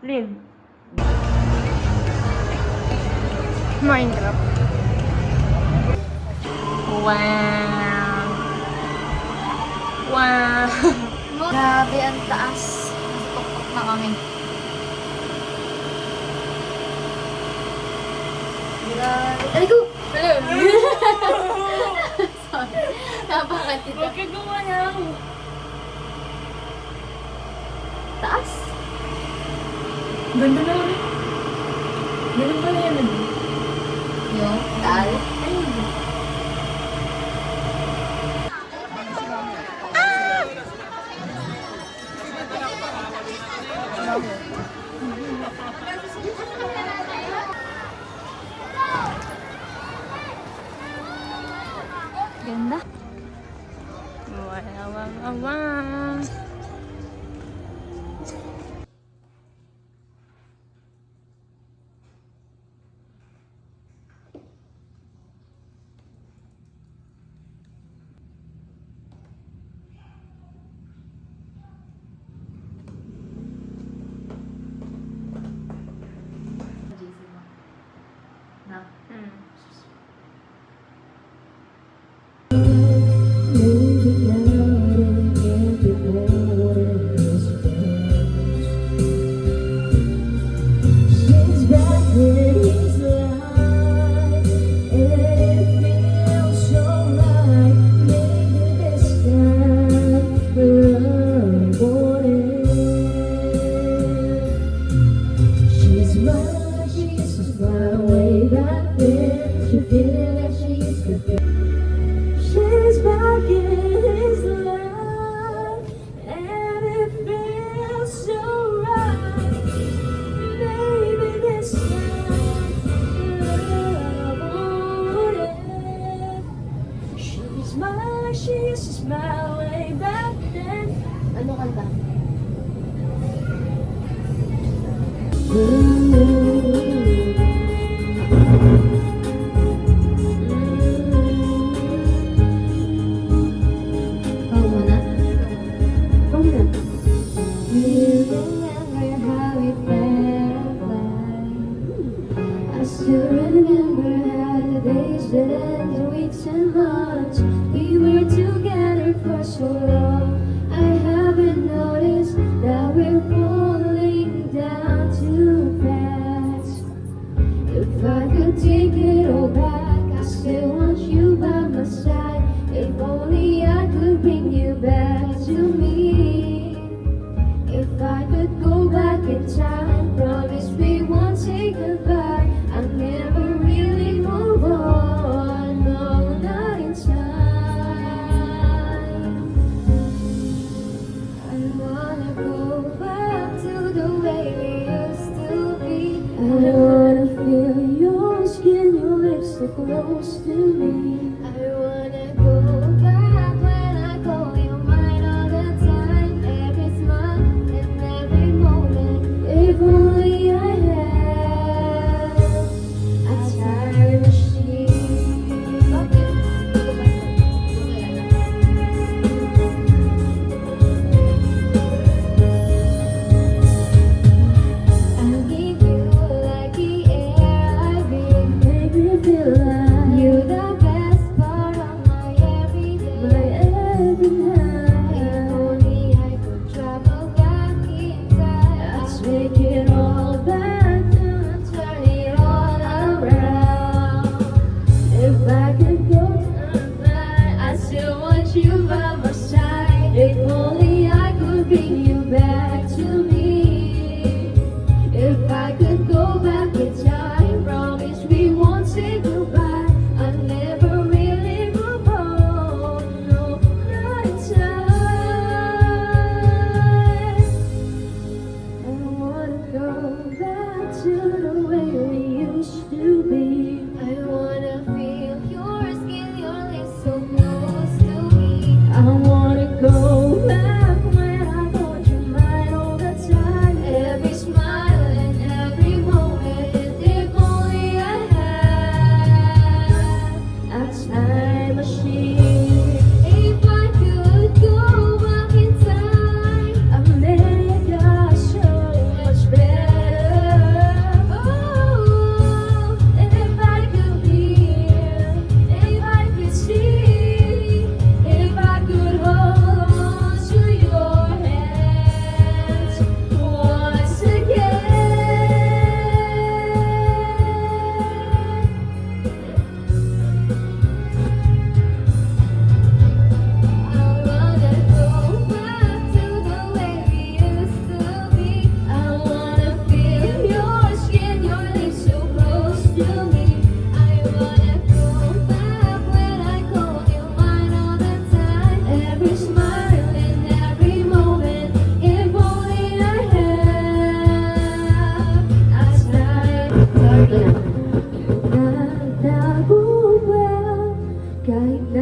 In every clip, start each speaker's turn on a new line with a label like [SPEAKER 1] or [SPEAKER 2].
[SPEAKER 1] Lin. Minecraft. Wow. Wow.
[SPEAKER 2] Grabe, ang taas. Nasa tuktok na kami. Grabe. Aray ko!
[SPEAKER 1] Hello.
[SPEAKER 2] Sorry. Napakatita.
[SPEAKER 1] Huwag ka gawa niya.
[SPEAKER 2] Taas?
[SPEAKER 1] Ganda na ulit. Ganun pala yan.
[SPEAKER 2] Yung taal. Ganda.
[SPEAKER 1] Wow.
[SPEAKER 2] Na.
[SPEAKER 3] She's back in his life, and it feels so right. Maybe this time love won't end. She used to smile way back then.
[SPEAKER 2] Ano kanta? Ikaw muna? Ikaw muna.
[SPEAKER 3] Do you remember how it felt like? I still remember how the days spent, the weeks and months. We were together for so long. I haven't noticed that we're falling down too fast. If I could take it all back, I still want you by my side. If only I could bring you back to me. If I could go back in time, promise we won't say goodbye. I'll never really move on, no, not in time. I wanna go back to the way we used to be. I wanna feel your skin, your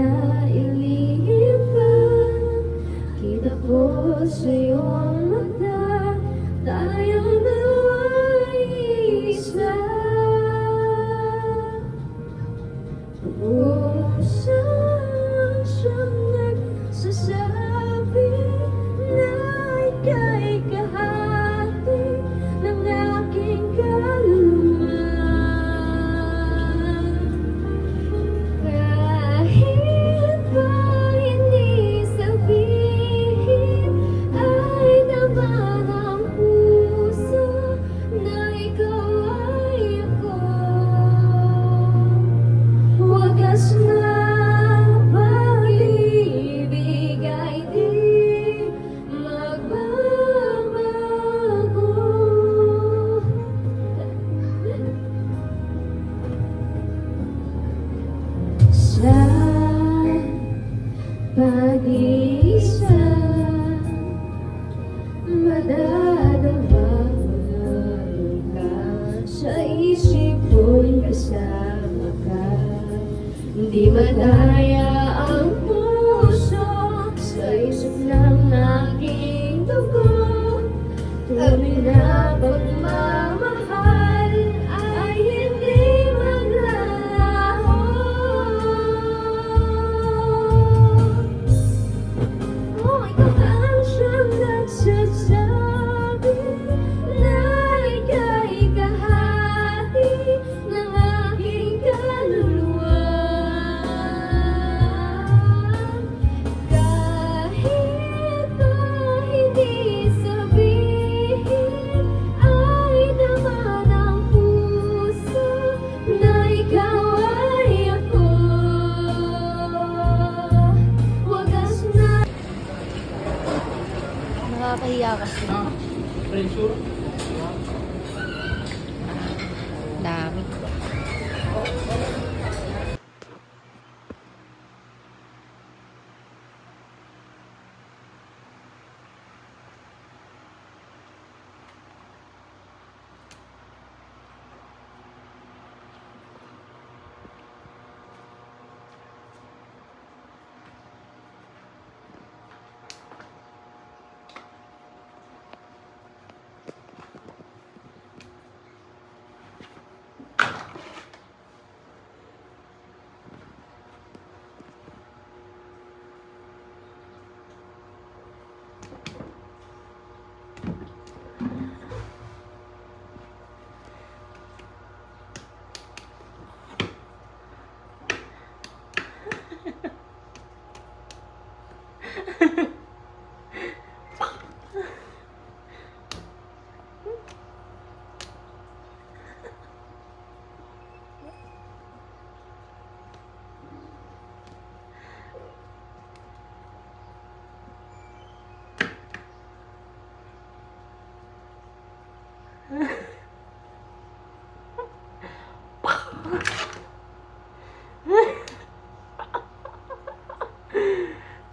[SPEAKER 3] nailipan. Kita ko sa iyong mata, tayong dalawa'y isa. Siyang nagsasabi na ika'y kahati ng aking kaluluwa. Kahit pa hindi sabihin, ay tama ng puso na ikaw ay ako. Wagas na pag-ibig ay di magbabago. Sa pag-iisa, madadama ka. Sa isip ko'y kasama ka. Di madaya ang puso sa isip ng aking dugo. Tunay na pagmamahal ay hindi maglalaho. Oh, ikaw ang siyang nagsasabi na ika'y kahati ng aking kaluluwa. Kahit pa hindi sabihin, ay tama ng puso na ikaw ay ako. Wagas na.
[SPEAKER 2] Nakakahiya kasi. Dami.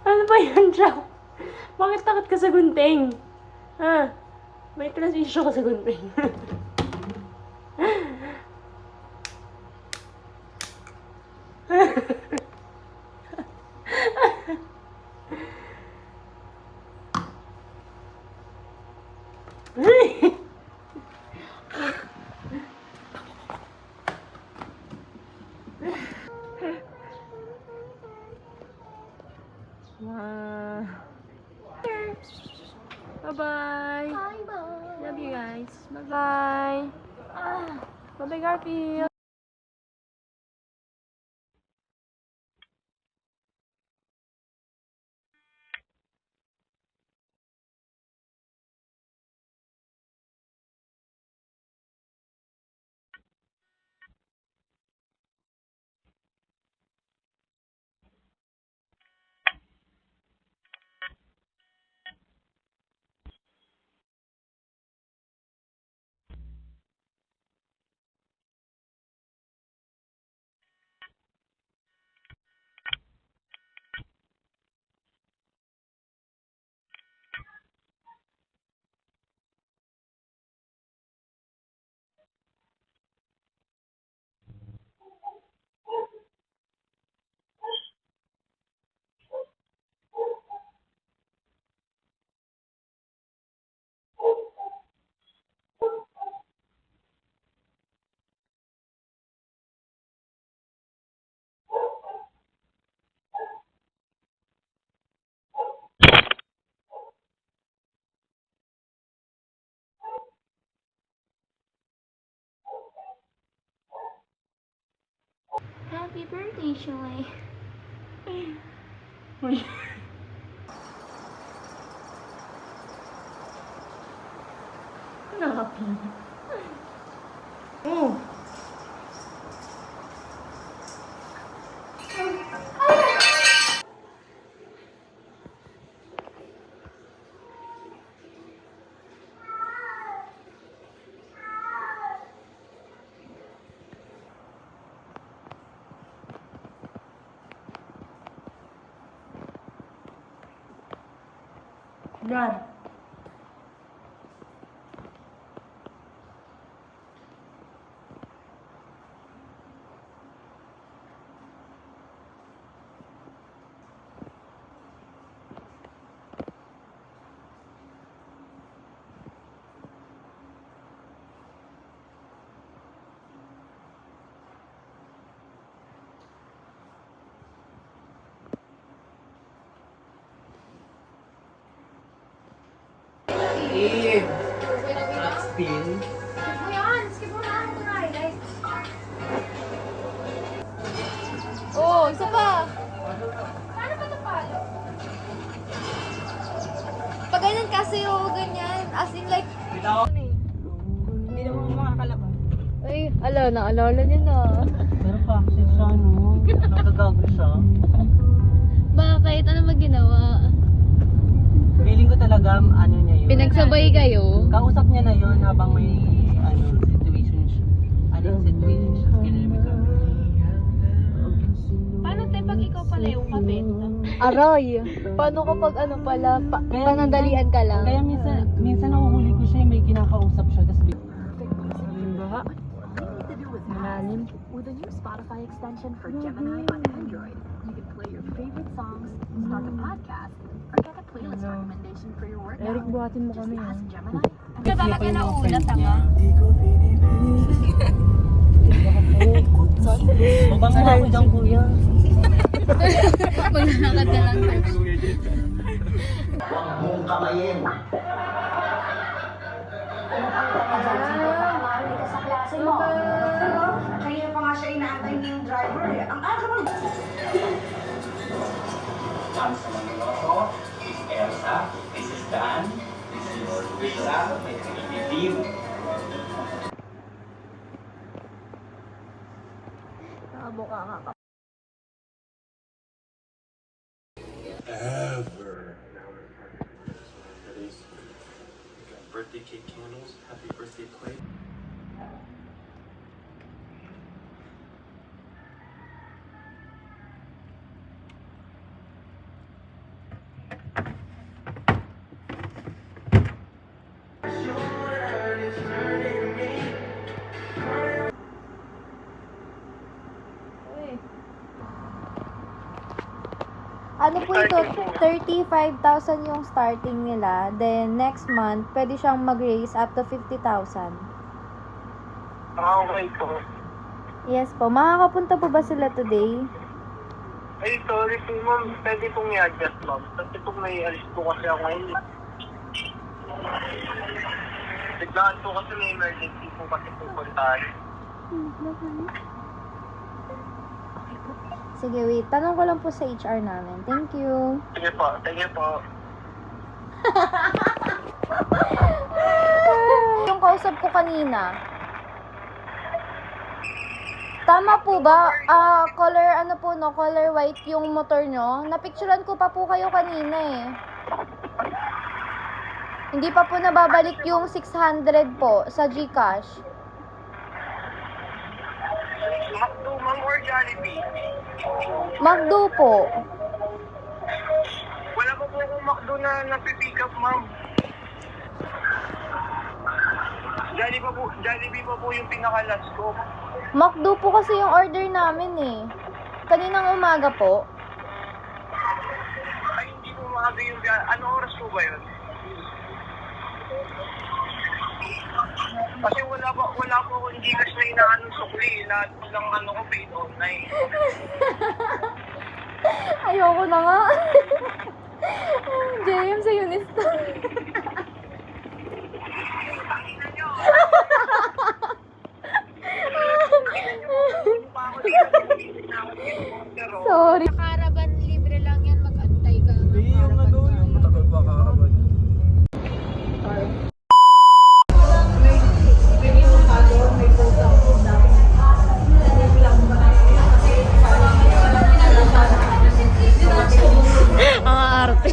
[SPEAKER 1] Ano ba yan, Jack? Bakit takot ka sa gunting? Ha? May trust issue ka sa gunting. Wow. Bye-bye.
[SPEAKER 2] Bye-bye.
[SPEAKER 1] Love you guys. Bye-bye. Bye-bye, Garfield.
[SPEAKER 2] Happy birthday, Shoy.
[SPEAKER 1] Uy. Happy. Oh. Dad.
[SPEAKER 4] Eve! Spin?
[SPEAKER 2] Oh, isa pa. Pag ganyan kasi ganyan. As in like,
[SPEAKER 4] Hindi naman makakalabas.
[SPEAKER 2] ay, naalala niya na.
[SPEAKER 4] Pero paksit siya, no? Nakagago siya.
[SPEAKER 2] Bakit? Ano ba ginawa?
[SPEAKER 4] Feeling ko talaga, ano niya yun.
[SPEAKER 2] Pinagsabay kayo?
[SPEAKER 4] Kausap niya na yun habang may, situation siya. Situation siya. Kinamit ka.
[SPEAKER 1] Paano tayo pag ikaw pala yung kabenta?
[SPEAKER 2] Aray! Paano kapag panandalian ka lang?
[SPEAKER 4] Kaya minsan nahuhuli ko siya, may kinakausap siya. Tapos
[SPEAKER 1] Malalim.
[SPEAKER 5] With a new Spotify extension for Gemini on Android, you can play your favorite songs, start a podcast, or get a playlist recommendation for your workout.
[SPEAKER 1] Eric, buhatin mo kami,
[SPEAKER 5] Just
[SPEAKER 1] ha?
[SPEAKER 5] ask Gemini.
[SPEAKER 1] Ka talaga naulat, nga.
[SPEAKER 4] Mabang mo ako dyan, kuya.
[SPEAKER 2] Maglakad na lang tayo.
[SPEAKER 6] mong kamayin.
[SPEAKER 7] Kaya pa nga siya inaantay niya yung driver eh. Ang aga mo.
[SPEAKER 6] Ang sa Maniloko, is Elsa, this is Dan, this is Risa, may team.
[SPEAKER 2] Nakabukha nga ka.
[SPEAKER 8] Ever. Birthday cake candles, happy birthday plate.
[SPEAKER 2] Ano po ito? 35,000 yung starting nila. Then, next month, pwede siyang mag-raise up to 50,000.
[SPEAKER 9] Okay po.
[SPEAKER 2] Yes po. Makakapunta po ba sila today?
[SPEAKER 9] Ay, sorry po ma'am. Pwede pong i-adjust ma'am. Kasi po may alis po kasi ako ngayon. Biglaan po kasi may emergency po kasi pupuntahan.
[SPEAKER 2] Sige, wait. Tanong ko lang po sa HR namin. Thank you.
[SPEAKER 9] Sige po. Thank you po.
[SPEAKER 2] Yung kausap ko kanina. Tama po ba? Color ano po no? Color white yung motor nyo? Napicturean ko pa po kayo kanina eh. Hindi pa po nababalik yung 600 po sa GCash.
[SPEAKER 9] McDo ma'am or Jollibee?
[SPEAKER 2] McDo po.
[SPEAKER 9] Wala pa po akong McDo na napipick up ma'am. Jollibee pa po yung pinakalas ko.
[SPEAKER 2] McDo po kasi yung order namin eh. Kaninang umaga po.
[SPEAKER 9] Ay, hindi po maaga yung... Ano oras po ba yun? Kasi wala po akong Gcash na inaano sukli. Lahat po lang ano ko paid online.
[SPEAKER 2] Ayoko na nga. JM sa Unistar.
[SPEAKER 9] Tingnan nyo. Tingnan nyo. Pa ako dito.
[SPEAKER 2] Sorry.
[SPEAKER 5] Caravan, libre lang yan. Mag-antay ka lang.
[SPEAKER 4] Hindi yung ano, yung matagal pa karaban.
[SPEAKER 1] Ang arte.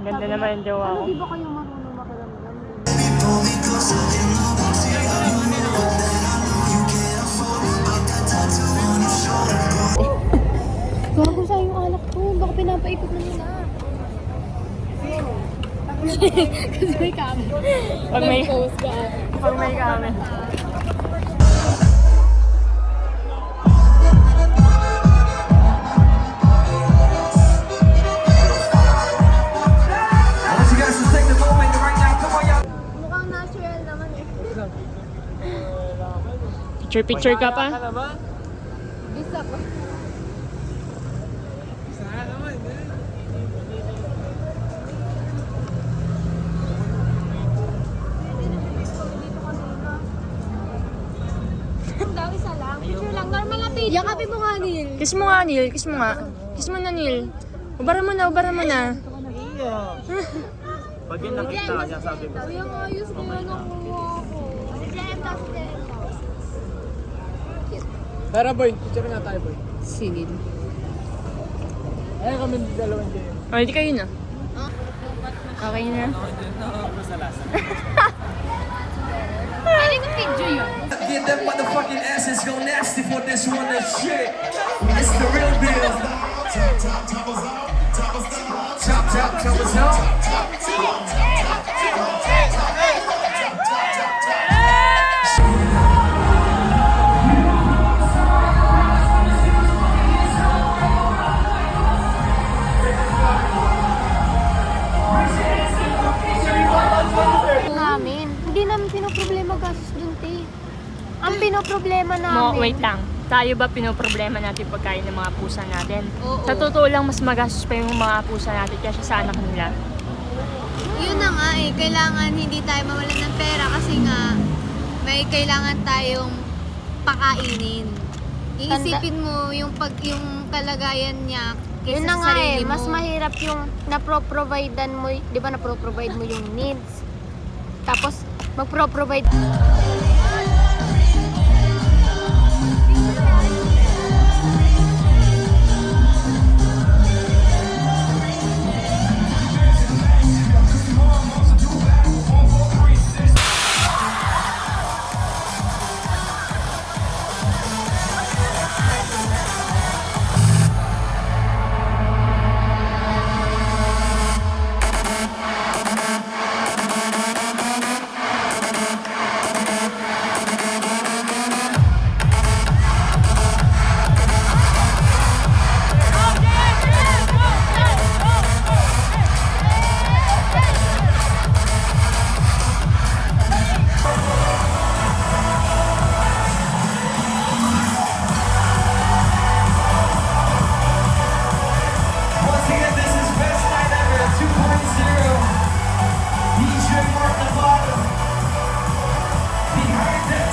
[SPEAKER 1] Ganda naman yung jowa ko.
[SPEAKER 2] Di ba kayo marunong makiramdam? Gago sa yung alak ko. Baka pinapaikot na nila. Kasi may camera.
[SPEAKER 1] Pag may kami.
[SPEAKER 2] Mukhang natural naman eh.
[SPEAKER 1] Picture ka pa?
[SPEAKER 2] Bisa ko. Daw isa lang. Picture lang. Normal na picture. Yakapin mo nga, Neil.
[SPEAKER 1] Kiss mo nga, Neil. Kiss mo nga. Kiss mo na, Neil. Ubara mo na, ubara mo na.
[SPEAKER 4] Pag yun nakita niya, sabi ko.
[SPEAKER 2] Yung ayos ko yun ang kuha ko. Si Jem, tapos Jem.
[SPEAKER 4] Tara boy, picture nga tayo boy.
[SPEAKER 1] Sige.
[SPEAKER 4] Ayun kami dalawang kayo.
[SPEAKER 1] Oh, hindi kayo na. Okay na.
[SPEAKER 2] Pwede ko picture yun.
[SPEAKER 10] Get that motherfucking asses go nasty for this one and shit. It's the real deal. Chop, chop, chop us up.
[SPEAKER 2] Namin. Hindi namin pinoproblema gastos dun, te. Ang pinoproblema namin.
[SPEAKER 1] Wait lang. Tayo ba pinoproblema natin pagkain ng mga pusa natin?
[SPEAKER 2] Oo.
[SPEAKER 1] Sa totoo lang, mas magastos pa yung mga pusa natin kaysa sa anak nila.
[SPEAKER 2] Yun na nga eh. Kailangan hindi tayo mawalan ng pera kasi nga may kailangan tayong pakainin. Iisipin mo yung kalagayan niya kaysa
[SPEAKER 5] Yun na
[SPEAKER 2] sa
[SPEAKER 5] nga
[SPEAKER 2] sarili
[SPEAKER 5] eh,
[SPEAKER 2] mo.
[SPEAKER 5] mas mahirap yung napro-providean mo, di ba napro-provide mo yung needs. Tapos magpro-provide.
[SPEAKER 10] Once again, this is best night ever 2.0. DJ Mark the bottom. Behind that,